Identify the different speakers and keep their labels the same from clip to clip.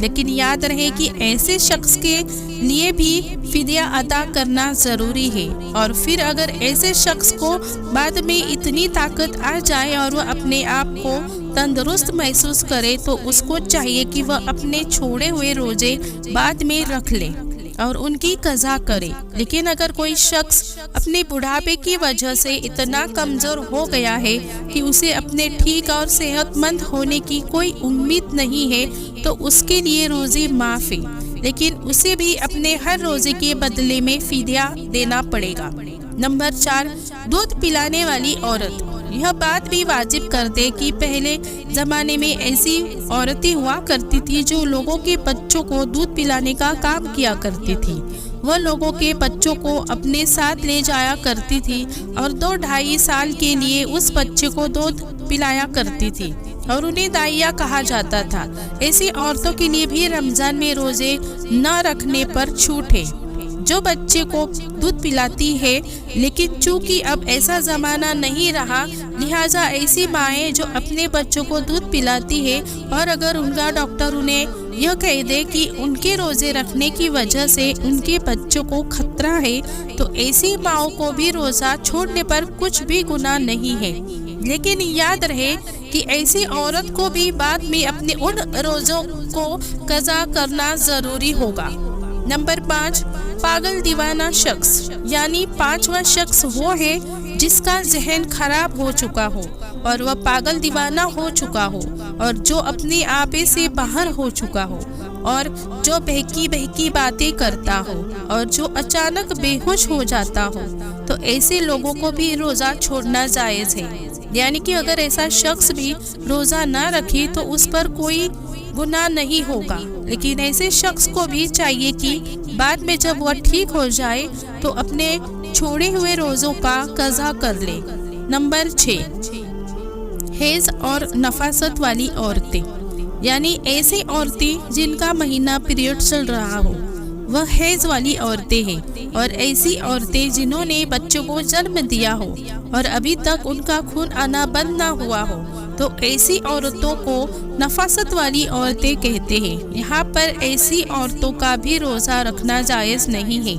Speaker 1: لیکن یاد رہے کہ ایسے شخص کے لیے بھی فدیہ ادا کرنا ضروری ہے۔ اور پھر اگر ایسے شخص کو بعد میں اتنی طاقت آ جائے اور وہ اپنے آپ کو تندرست محسوس کرے تو اس کو چاہیے کہ وہ اپنے چھوڑے ہوئے روزے بعد میں رکھ لے اور ان کی قضا کرے۔ لیکن اگر کوئی شخص اپنے بڑھاپے کی وجہ سے اتنا کمزور ہو گیا ہے کہ اسے اپنے ٹھیک اور صحت مند ہونے کی کوئی امید نہیں ہے تو اس کے لیے روزے معاف ہے، لیکن اسے بھی اپنے ہر روزے کے بدلے میں فدیہ دینا پڑے گا۔ نمبر 4، دودھ پلانے والی عورت۔ یہ بات بھی واجب کر دے کہ پہلے زمانے میں ایسی عورتیں ہوا کرتی تھی جو لوگوں کے بچوں کو دودھ پلانے کا کام کیا کرتی تھی۔ وہ لوگوں کے بچوں کو اپنے ساتھ لے جایا کرتی تھی اور 2-2.5 سال کے لیے اس بچے کو دودھ پلایا کرتی تھی اور انہیں دائیا کہا جاتا تھا۔ ایسی عورتوں کے لیے بھی رمضان میں روزے نہ رکھنے پر چھوٹ ہے جو بچے کو دودھ پلاتی ہے، لیکن چونکہ اب ایسا زمانہ نہیں رہا لہٰذا ایسی مائیں جو اپنے بچوں کو دودھ پلاتی ہے اور اگر ان کا ڈاکٹر انہیں یہ کہہ دے کہ ان کے روزے رکھنے کی وجہ سے ان کے بچوں کو خطرہ ہے تو ایسی ماؤں کو بھی روزہ چھوڑنے پر کچھ بھی گناہ نہیں ہے، لیکن یاد رہے کہ ایسی عورت کو بھی بعد میں اپنے ان روزوں کو قضا کرنا ضروری ہوگا۔ نمبر 5، پاگل دیوانہ شخص، یعنی 5واں شخص وہ ہے جس کا ذہن خراب ہو چکا ہو اور وہ پاگل دیوانہ ہو چکا ہو اور جو اپنے آپے سے باہر ہو چکا ہو اور جو بہکی باتیں کرتا ہو اور جو اچانک بے ہوش ہو جاتا ہو تو ایسے لوگوں کو بھی روزہ چھوڑنا جائز ہے۔ یعنی کہ اگر ایسا شخص بھی روزہ نہ رکھے تو اس پر کوئی گناہ نہیں ہوگا، لیکن ایسے شخص کو بھی چاہیے کہ بعد میں جب وہ ٹھیک ہو جائے تو اپنے چھوڑے ہوئے روزوں کا قضا کر لے۔ نمبر 6، حیض اور نفاست والی عورتیں، یعنی ایسی عورتیں جن کا مہینہ پیریڈ چل رہا ہو، وہ حیض والی عورتیں ہیں، اور ایسی عورتیں جنہوں نے بچوں کو جنم دیا ہو اور ابھی تک ان کا خون آنا بند نہ ہوا ہو تو ایسی عورتوں کو نفاست والی عورتیں کہتے ہیں۔ یہاں پر ایسی عورتوں کا بھی روزہ رکھنا جائز نہیں ہے۔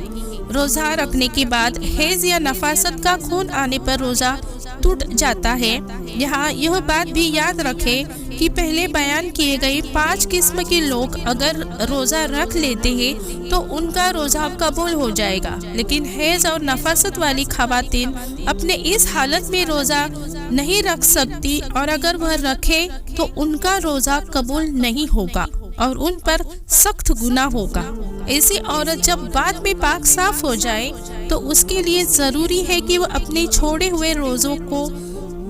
Speaker 1: روزہ رکھنے کے بعد حیض یا نفاست کا خون آنے پر روزہ ٹوٹ جاتا ہے۔ یہاں یہ بات بھی یاد رکھے کہ پہلے بیان کیے گئے 5 قسم کے لوگ اگر روزہ رکھ لیتے ہیں تو ان کا روزہ قبول ہو جائے گا، لیکن حیض اور نفاست والی خواتین اپنے اس حالت میں روزہ نہیں رکھ سکتی اور اگر وہ رکھے تو ان کا روزہ قبول نہیں ہوگا اور ان پر سخت گناہ ہوگا۔ ایسی عورت جب بعد میں پاک صاف ہو جائے تو اس کے لیے ضروری ہے کہ وہ اپنے چھوڑے ہوئے روزوں کو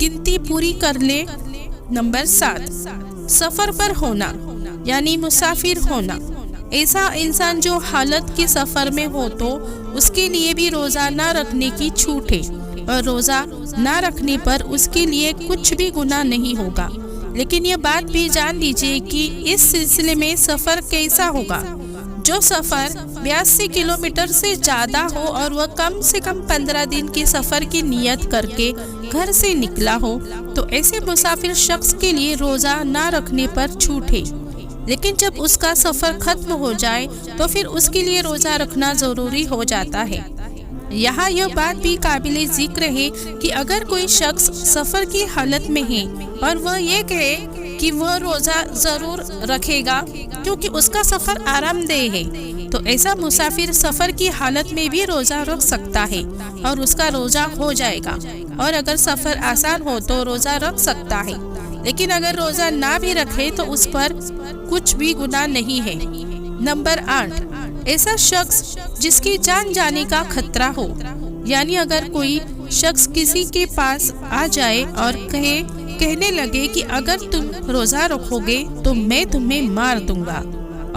Speaker 1: گنتی پوری کر لے۔ نمبر 7، سفر پر ہونا، یعنی مسافر ہونا۔ ایسا انسان جو حالت کے سفر میں ہو تو اس کے لیے بھی روزہ نہ رکھنے کی چھوٹ ہے اور روزہ نہ رکھنے پر اس کے لیے کچھ بھی گناہ نہیں ہوگا، لیکن یہ بات بھی جان لیجیے کہ اس سلسلے میں سفر کیسا ہوگا۔ جو سفر 82 کلومیٹر سے زیادہ ہو اور وہ کم سے کم 15 دن کے سفر کی نیت کر کے گھر سے نکلا ہو تو ایسے مسافر شخص کے لیے روزہ نہ رکھنے پر چھوٹ ہے، لیکن جب اس کا سفر ختم ہو جائے تو پھر اس کے لیے روزہ رکھنا ضروری ہو جاتا ہے۔ یہاں یہ بات بھی قابل ذکر ہے کہ اگر کوئی شخص سفر کی حالت میں ہے اور وہ یہ کہے کہ وہ روزہ ضرور رکھے گا کیونکہ اس کا سفر آرام دہ ہے تو ایسا مسافر سفر کی حالت میں بھی روزہ رکھ سکتا ہے اور اس کا روزہ ہو جائے گا، اور اگر سفر آسان ہو تو روزہ رکھ سکتا ہے، لیکن اگر روزہ نہ بھی رکھے تو اس پر کچھ بھی گناہ نہیں ہے۔ نمبر 8، ایسا شخص جس کی جان جانے کا خطرہ ہو، یعنی اگر کوئی شخص کسی کے پاس آ جائے اور کہنے لگے کہ اگر تم روزہ رکھو گے تو میں تمہیں مار دوں گا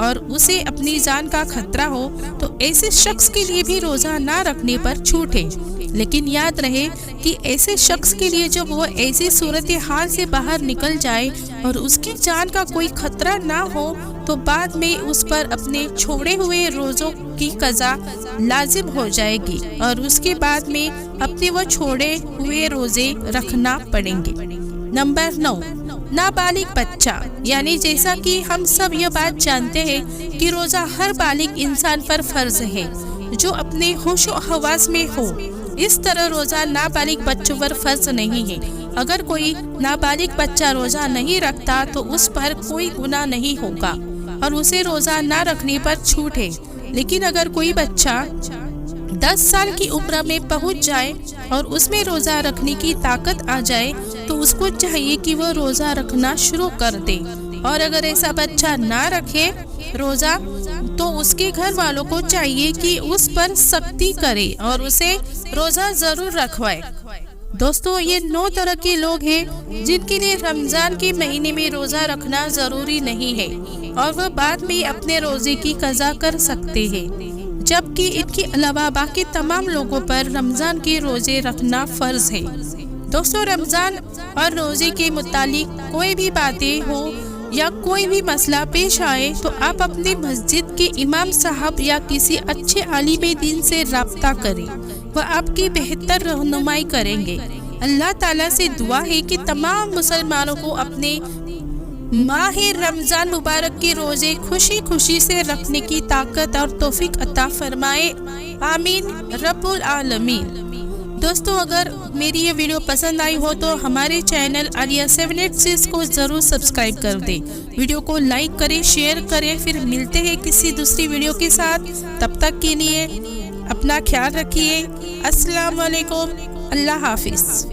Speaker 1: اور اسے اپنی جان کا خطرہ ہو تو ایسے شخص کے لیے بھی روزہ نہ رکھنے پر چھوٹ ہے، لیکن یاد رہے کہ ایسے شخص کے لیے جب وہ ایسی صورتحال سے باہر نکل جائے اور اس کی جان کا کوئی خطرہ نہ ہو تو بعد میں اس پر اپنے چھوڑے ہوئے روزوں کی قضا لازم ہو جائے گی اور اس کے بعد میں اپنے وہ چھوڑے ہوئے روزے رکھنا پڑیں گے۔ نمبر 9، نابالغ بچہ، یعنی جیسا کہ ہم سب یہ بات جانتے ہیں کہ روزہ ہر بالغ انسان پر فرض ہے جو اپنے ہوش و حواس میں ہو، اس طرح روزہ نابالغ بچوں پر فرض نہیں ہے۔ اگر کوئی نابالغ بچہ روزہ نہیں رکھتا تو اس پر کوئی گناہ نہیں ہوگا اور اسے روزہ نہ رکھنے پر چھوٹ ہے، لیکن اگر کوئی بچہ 10 سال کی عمر میں پہنچ جائے اور اس میں روزہ رکھنے کی طاقت آ جائے تو اس کو چاہیے کہ وہ روزہ رکھنا شروع کر دے، اور اگر ایسا بچہ نہ رکھے روزہ تو اس کے گھر والوں کو چاہیے کہ اس پر سختی کرے اور اسے روزہ ضرور رکھوائے۔ دوستو، یہ 9 طرح کے لوگ ہیں جن کے لیے رمضان کے مہینے میں روزہ رکھنا ضروری نہیں ہے اور وہ بعد میں اپنے روزے کی قضا کر سکتے ہیں، جبکہ ان کے علاوہ باقی تمام لوگوں پر رمضان کے روزے رکھنا فرض ہے۔ دوستو، رمضان اور روزے کے متعلق کوئی بھی باتیں ہو یا کوئی بھی مسئلہ پیش آئے تو آپ اپنی مسجد کے امام صاحب یا کسی اچھے عالم دین سے رابطہ کریں، وہ آپ کی بہتر رہنمائی کریں گے۔ اللہ تعالیٰ سے دعا ہے کہ تمام مسلمانوں کو اپنے ماہ رمضان مبارک کے روزے خوشی خوشی سے رکھنے کی طاقت اور توفیق عطا فرمائے، آمین رب العالمین۔ دوستو، اگر میری یہ ویڈیو پسند آئی ہو تو ہمارے چینل عالیہ 786 کو ضرور سبسکرائب کر دیں، ویڈیو کو لائک کریں، شیئر کریں۔ پھر ملتے ہیں کسی دوسری ویڈیو کے ساتھ، تب تک کے لیے اپنا خیال رکھیے۔ السلام علیکم، اللہ حافظ۔